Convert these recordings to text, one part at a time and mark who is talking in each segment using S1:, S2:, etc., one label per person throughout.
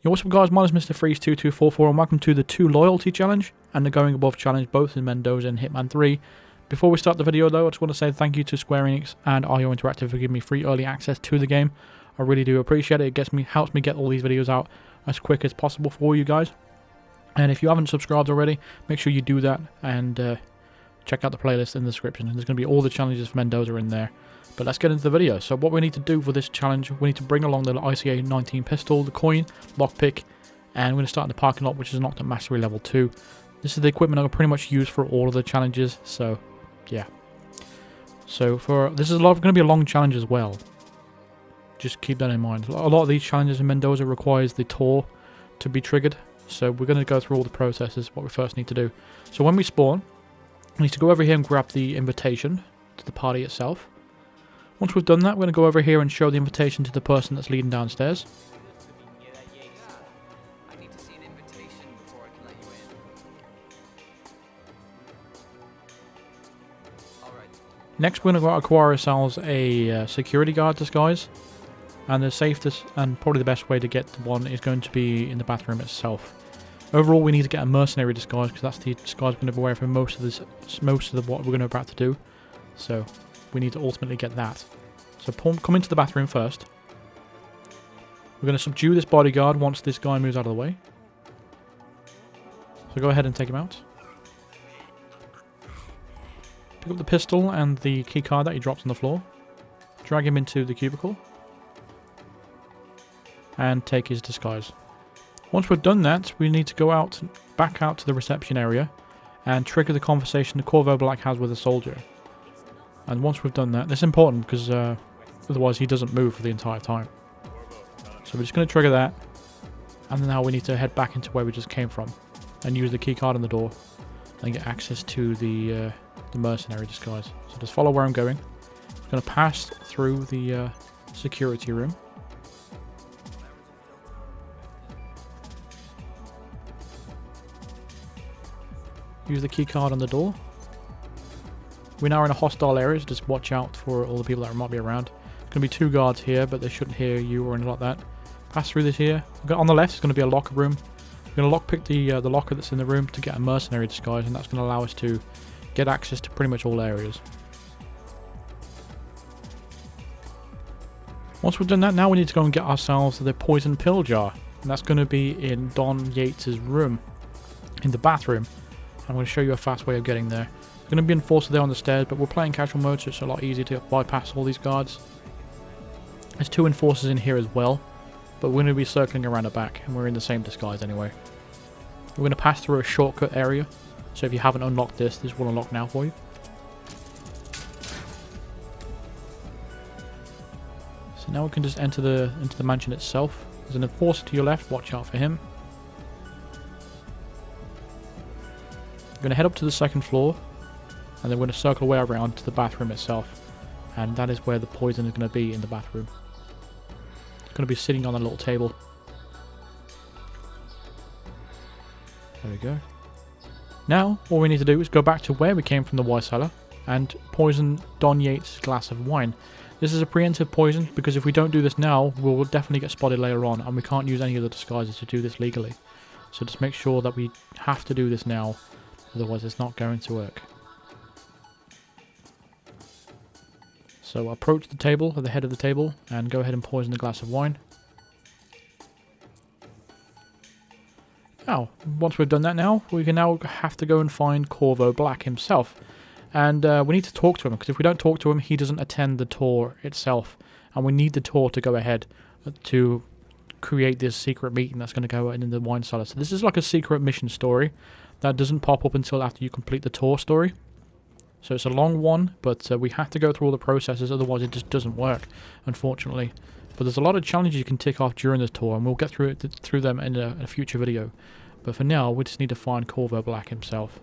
S1: Yo, what's up guys, my name is Mr. Freeze2244 and welcome to the 2 Loyalty Challenge and the Going Above Challenge, both in Mendoza and Hitman 3. Before we start the video though, I just want to say thank you to Square Enix and IO Interactive for giving me free early access to the game. I really do appreciate it. It helps me get all these videos out as quick as possible for you guys. And if you haven't subscribed already, make sure you do that and check out the playlist in the description. There's going to be all the challenges for Mendoza in there. But let's get into the video. So what we need to do for this challenge, we need to bring along the ICA 19 pistol, the coin, lockpick, and we're going to start in the parking lot, which is unlocked at Mastery Level 2. This is the equipment I'm pretty much use for all of the challenges, so yeah. So this is going to be a long challenge as well. Just keep that in mind. A lot of these challenges in Mendoza requires the tour to be triggered, so we're going to go through all the processes, what we first need to do. So when we spawn, we need to go over here and grab the invitation to the party itself. Once we've done that, we're going to go over here and show the invitation to the person that's leading downstairs. Next, we're going to acquire ourselves a security guard disguise. And the safest and probably the best way to get one is going to be in the bathroom itself. Overall, we need to get a mercenary disguise because that's the disguise we're going to wear for most of what we're going to about to do. So we need to ultimately get that. So come into the bathroom first. We're going to subdue this bodyguard once this guy moves out of the way. So go ahead and take him out. Pick up the pistol and the key card that he drops on the floor. Drag him into the cubicle. And take his disguise. Once we've done that, we need to go back out to the reception area and trigger the conversation that Corvo Black has with a soldier. And once we've done that, this is important because otherwise he doesn't move for the entire time. So we're just going to trigger that, and then now we need to head back into where we just came from and use the key card on the door and get access to the mercenary disguise. So just follow where I'm going. I'm going to pass through the security room. Use the key card on the door. We're now in a hostile area, so just watch out for all the people that might be around. There's going to be 2 guards here, but they shouldn't hear you or anything like that. Pass through this here. On the left is going to be a locker room. We're going to lockpick the locker that's in the room to get a mercenary disguise, and that's going to allow us to get access to pretty much all areas. Once we've done that, now we need to go and get ourselves the poison pill jar, and that's going to be in Don Yates' room, in the bathroom. I'm going to show you a fast way of getting there. We're going to be enforcer there on the stairs, but we're playing casual mode, so it's a lot easier to bypass all these guards. There's 2 enforcers in here as well, but we're going to be circling around the back, and we're in the same disguise anyway. We're going to pass through a shortcut area, so if you haven't unlocked this will unlock now for you. So now we can just enter into the mansion itself. There's an enforcer to your left, watch out for him. We're going to head up to the 2nd floor, and then we're going to circle way around to the bathroom itself, and that is where the poison is going to be, in the bathroom. It's going to be sitting on a little table. There we go. Now all we need to do is go back to where we came from, the wine cellar, and poison Don Yates' glass of wine. This is a preemptive poison because if we don't do this now, we'll definitely get spotted later on, and we can't use any of the disguises to do this legally. So just make sure that we have to do this now. Otherwise it's not going to work. So approach the table, at the head of the table, and go ahead and poison the glass of wine. Now, once we've done that now, we can now have to go and find Corvo Black himself. And we need to talk to him, because if we don't talk to him, he doesn't attend the tour itself. And we need the tour to go ahead to create this secret meeting that's going to go in the wine cellar. So this is like a secret mission story that doesn't pop up until after you complete the tour story. So it's a long one, but we have to go through all the processes, otherwise it just doesn't work, unfortunately. But there's a lot of challenges you can tick off during this tour, and we'll get through them in a future video. But for now, we just need to find Corvo Black himself.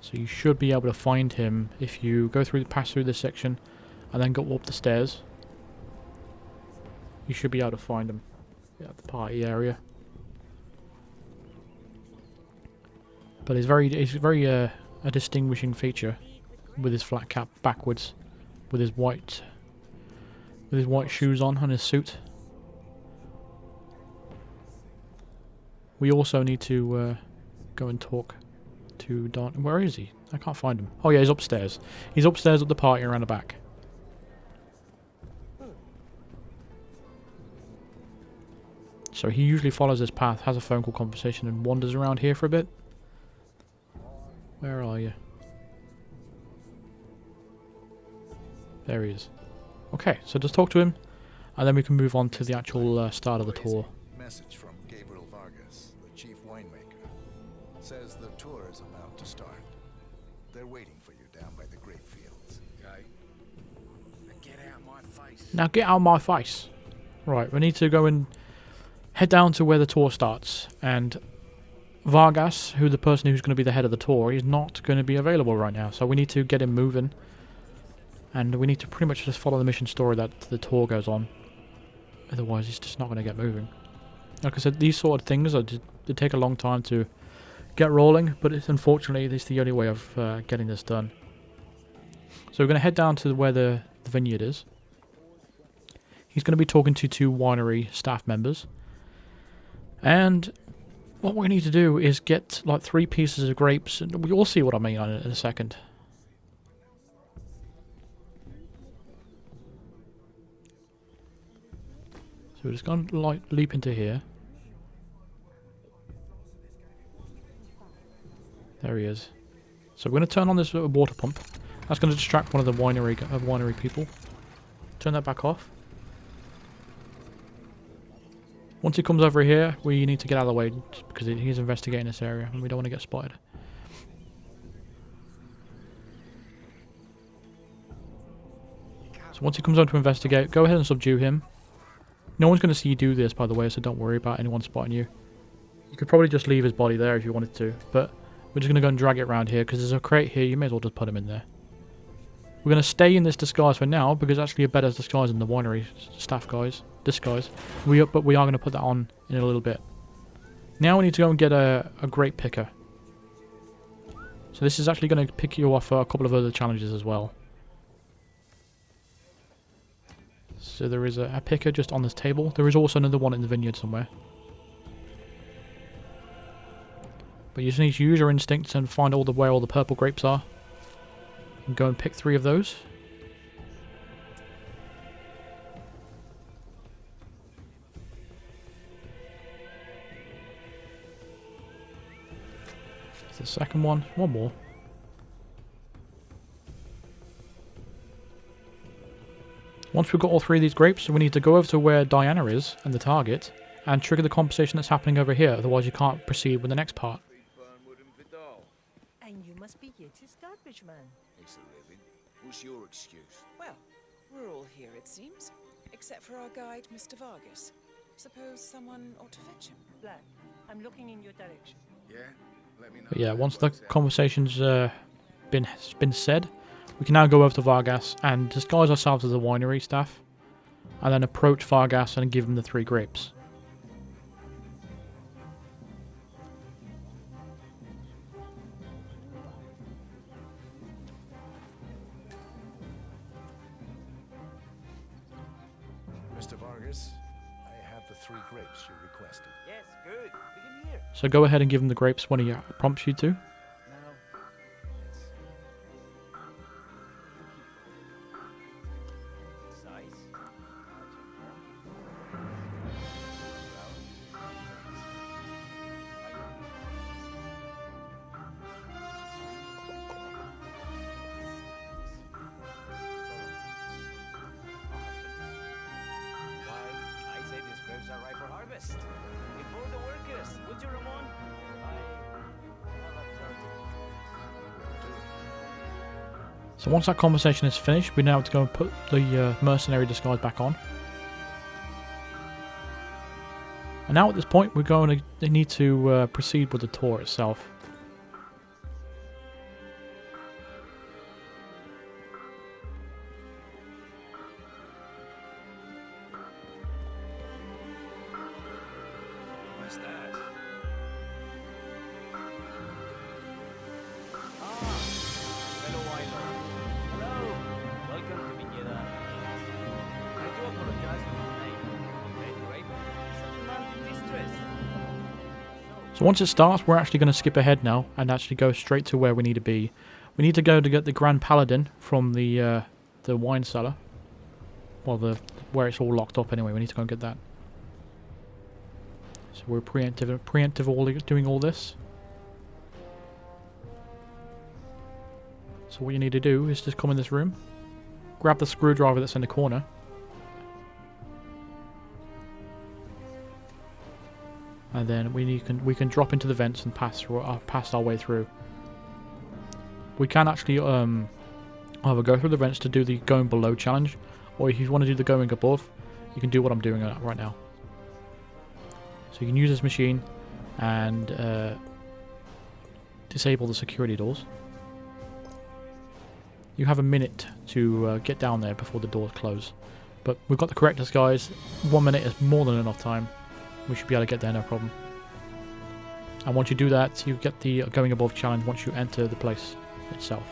S1: So you should be able to find him if you pass through this section, and then go up the stairs. You should be able to find him at the party area. But it's very a distinguishing feature with his flat cap backwards, with his white shoes on and his suit. we also need to go and talk to Don. Where is he? I can't find him. Oh yeah, he's upstairs. He's upstairs at the party around the back. So he usually follows this path, has a phone call conversation, and wanders around here for a bit. Where are you? There he is. Okay, so just talk to him, and then we can move on to the actual start of the tour.
S2: Message from Gabriel Vargas, the chief winemaker. Says the tour is about to start. They're waiting for you down by the grape fields.
S3: Okay. Now get out of my face.
S1: Now get out of my face. Right, we need to go and head down to where the tour starts, and Vargas, who the person who's going to be the head of the tour, is not going to be available right now, so we need to get him moving, and we need to pretty much just follow the mission story that the tour goes on. Otherwise it's just not going to get moving. Like I said, these sort of things they take a long time to get rolling, but unfortunately it's the only way of getting this done. So we're going to head down to where the vineyard is. He's going to be talking to 2 winery staff members. And what we need to do is get like 3 pieces of grapes, and we'll see what I mean on it in a second. So we're just going to like leap into here. There he is. So we're going to turn on this water pump. That's going to distract one of the winery people. Turn that back off. Once he comes over here, we need to get out of the way because he's investigating this area and we don't want to get spotted. So once he comes on to investigate, go ahead and subdue him. No one's going to see you do this, by the way, so don't worry about anyone spotting you. You could probably just leave his body there if you wanted to, but we're just going to go and drag it around here because there's a crate here. You may as well just put him in there. We're going to stay in this disguise for now because it's actually a better disguise than the winery staff guys. Disguise. But we are going to put that on in a little bit. Now we need to go and get a grape picker. So this is actually going to pick you off for a couple of other challenges as well. So there is a picker just on this table. There is also another one in the vineyard somewhere. But you just need to use your instincts and find where all the purple grapes are. And go and pick 3 of those. The second one. One more. Once we've got all 3 of these grapes, we need to go over to where Diana is and the target and trigger the conversation that's happening over here. Otherwise you can't proceed with the next part.
S4: And you must be Yates' garbage man.
S3: It's a living. What's your excuse?
S5: Well, we're all here, it seems. Except for our guide, Mr. Vargas. Suppose someone ought to fetch him.
S4: Black, I'm looking in your direction.
S3: Yeah? Let me know.
S1: But yeah, once the conversation's been said, we can now go over to Vargas and disguise ourselves as the winery staff. And then approach Vargas and give him the 3 grapes.
S2: Mr. Vargas, I have the 3 grapes you requested.
S4: Yes, good. Begin here.
S1: So go ahead and give him the grapes when he prompts you to.
S4: Now, size.
S6: Why, I say these grapes are ripe for harvest. Before the workers, would you, Ramon?
S1: So once that conversation is finished, we now have to go and put the mercenary disguise back on. And now at this point, we're going to need to proceed with the tour itself.
S3: What's that?
S6: Fellow Wyler. Hello. Welcome to Viñeda. I do apologize for my name. Okay, great. Settlement in distress. So,
S1: So once it starts, we're actually going to skip ahead now and actually go straight to where we need to be. We need to go to get the Grand Paladin from the wine cellar. Well, where it's all locked up anyway. We need to go and get that. So we're preemptive doing all this. So what you need to do is just come in this room, grab the screwdriver that's in the corner, and then we can drop into the vents and pass our way through. We can actually either go through the vents to do the going below challenge, or if you want to do the going above, you can do what I'm doing right now. So you can use this machine and disable the security doors. You have a minute to get down there before the doors close. But we've got the correct disguise. 1 minute is more than enough time. We should be able to get there, no problem. And once you do that, you get the going above challenge once you enter the place itself.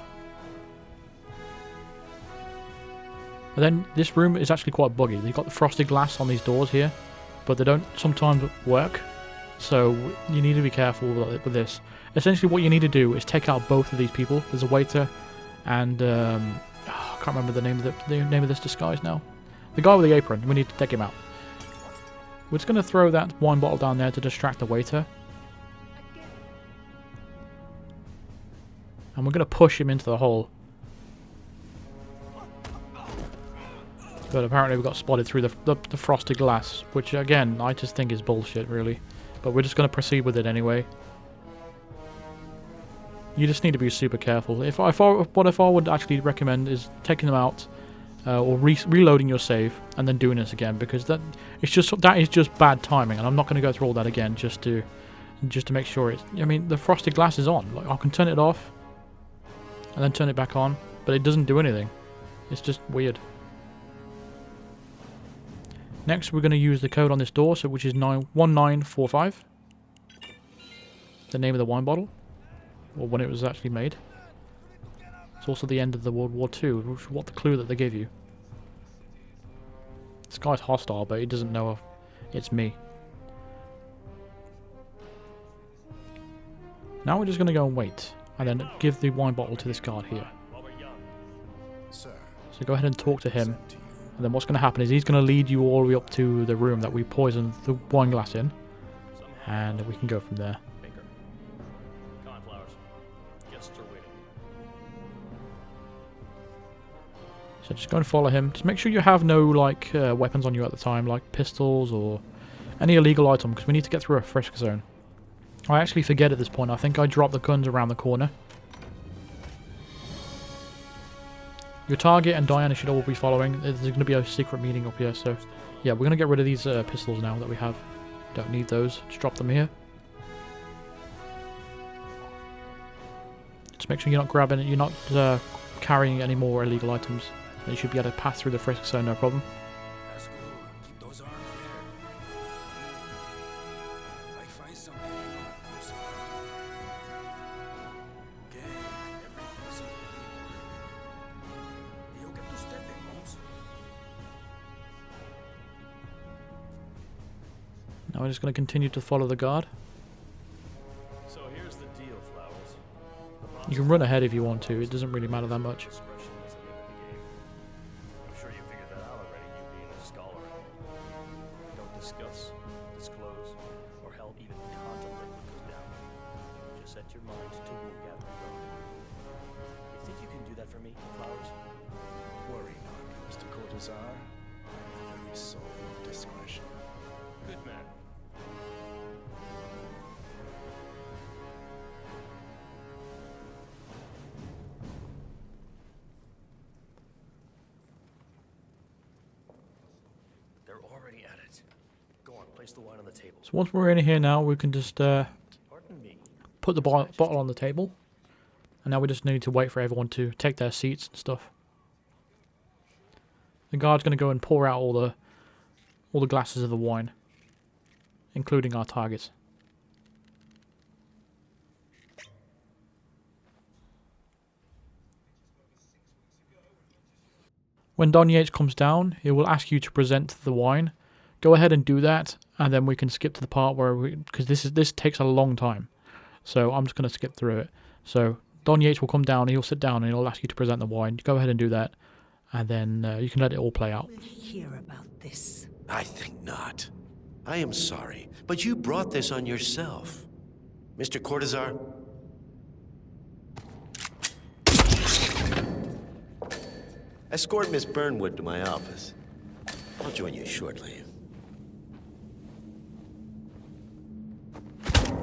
S1: And then this room is actually quite buggy. You've got the frosted glass on these doors here, but they don't sometimes work. So you need to be careful with this. Essentially what you need to do is take out both of these people. There's a waiter and I can't remember the name of this disguise now. The guy with the apron. We need to take him out. We're just going to throw that wine bottle down there to distract the waiter. And we're going to push him into the hole. But apparently we got spotted through the frosted glass, which again, I just think is bullshit really. But we're just going to proceed with it anyway. You just need to be super careful. What I would actually recommend is taking them out or reloading your save and then doing this again, because that is just bad timing, and I'm not going to go through all that again just to make sure it's. I mean, the frosted glass is on. Like, I can turn it off and then turn it back on, but it doesn't do anything. It's just weird. Next, we're going to use the code on this door, which is 1945. The name of the wine bottle, or when it was actually made. It's also the end of the World War II, which is what the clue that they give you. This guy's hostile, but he doesn't know it's me. Now we're just going to go and wait, and then give the wine bottle to this guard here.
S2: Sir,
S1: So go ahead and talk to him. And then what's going to happen is he's going to lead you all the way up to the room that we poisoned the wine glass in. And we can go from there. So just go and follow him. Just make sure you have no weapons on you at the time, like pistols or any illegal item, because we need to get through a frisk zone. I actually forget at this point. I think I dropped the guns around the corner. Your target and Diana should all be following. There's going to be a secret meeting up here, so yeah, we're going to get rid of these pistols now that we have. Don't need those. Just drop them here. Just make sure you're not grabbing it. You're not carrying any more illegal items. Then you should be able to pass through the frisk zone, no problem.
S3: That's good. Keep those arms there. If I find something, you know I'm close. Okay, everything seems to be. You'll get to standing, Holmes.
S1: Now we're just going to continue to follow the guard.
S7: So here's the deal, Flowers.
S1: You can run ahead if you want to. It doesn't really matter that much.
S7: I'm sure you figured that out already, you being a scholar. Don't discuss, disclose, or hell even contemplate what goes down. Just set your mind to wool gathering road. You think you can do that for me, Flowers?
S2: worry not, Mr. Cortazar. I'm the very soul of discretion.
S7: Good man. They're already at it. Go on, place the wine on the table.
S1: So once we're in here now, we can just
S7: Pardon me.
S1: put the bottle on the table. And now we just need to wait for everyone to take their seats and stuff. The guard's going to go and pour out all the glasses of the wine, including our targets. When Don Yates comes down, he will ask you to present the wine. Go ahead and do that, and then we can skip to the part where because this takes a long time, so I'm just going to skip through it. So Don Yates will come down, he'll sit down, and he'll ask you to present the wine. Go ahead and do that, and then you can let it all play out.
S4: We'll hear about this.
S8: I think not. I am sorry, but you brought this on yourself. Mr. Cortazar? Escort Miss Burnwood to my office. I'll join you shortly.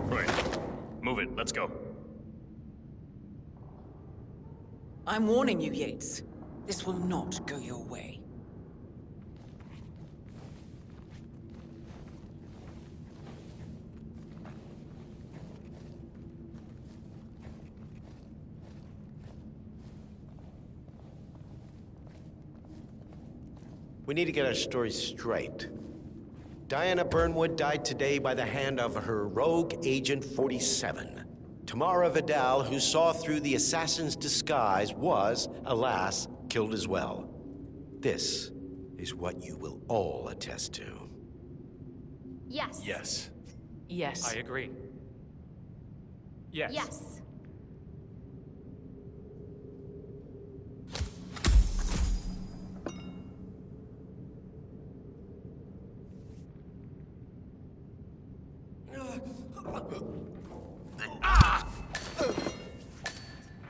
S7: Right. Move it. Let's go.
S5: I'm warning you, Yates. This will not go your way.
S8: We need to get our story straight. Diana Burnwood died today by the hand of her rogue Agent 47. Tamara Vidal, who saw through the assassin's disguise, was, alas, killed as well. This is what you will all attest to.
S9: Yes.
S10: Yes.
S5: Yes.
S10: I agree. Yes.
S9: Yes.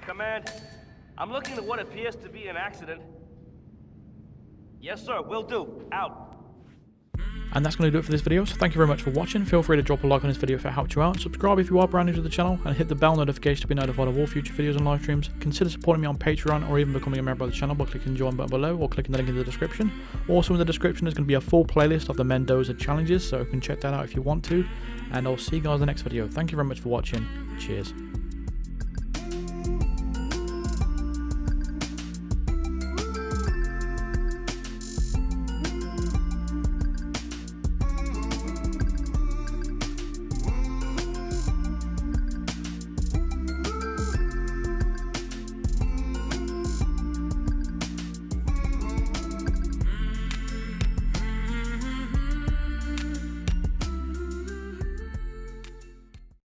S6: Command, I'm looking at what appears to be an accident. Yes, sir, will do. Out.
S1: And that's going to do it for this video, so thank you very much for watching. Feel free to drop a like on this video if it helped you out. Subscribe if you are brand new to the channel, and hit the bell notification to be notified of all future videos and live streams. Consider supporting me on Patreon or even becoming a member of the channel by clicking the join button below or clicking the link in the description. Also in the description there's going to be a full playlist of the Mendoza challenges, so you can check that out if you want to. And I'll see you guys in the next video. Thank you very much for watching. Cheers.